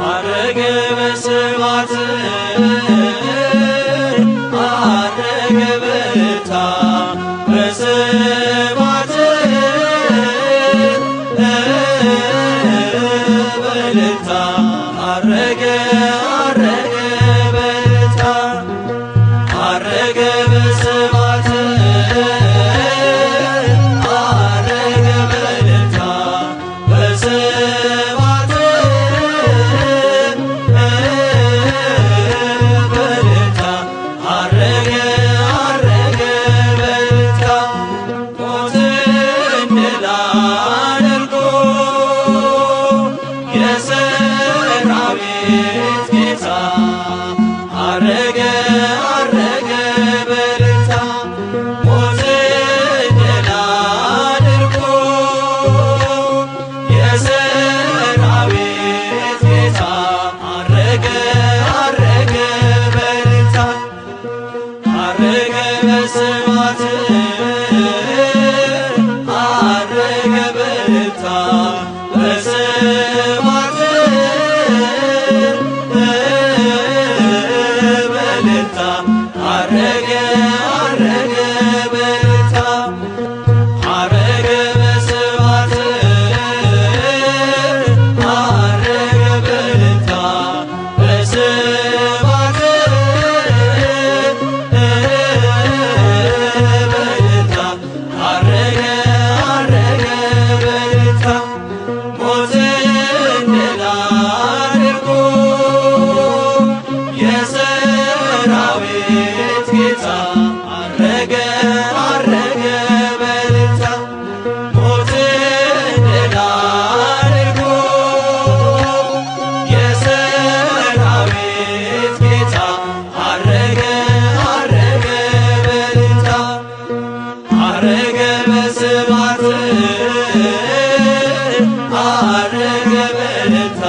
አረገ በስብሐት አረገ በእልልታ በስብሐት በእልልታ አረገ አረገ በእልልታ አረገ በስብሐት አረገ በእልልታ በስብሐት በእልልታ አረገ አረገ በእልልታ ሞትን ድል አድርጎ የሰራዊት ጌታ አረገ አረገ በእልልታ ሞትን ድል አድርጎ የሰራዊት ጌታ አረገ አረገ በእልልታ አረገ በስብሐት አረገ በእልልታ በስብሐት በእልልታ አረገ አረገ በእልልታ አረገ በስብሐት አረገ በእልልታ በስብሐት በእልልታ አረገ አረገ በእልልታ ሞትን ድል አድርጎ የሰራዊት ጌታ አረገ አረገ በእልልታ ሞትን ድል አድርጎ የሰራዊት ጌታ አረገ አረገ በእልልታ አረገ በስብሐት አረገ በእልልታ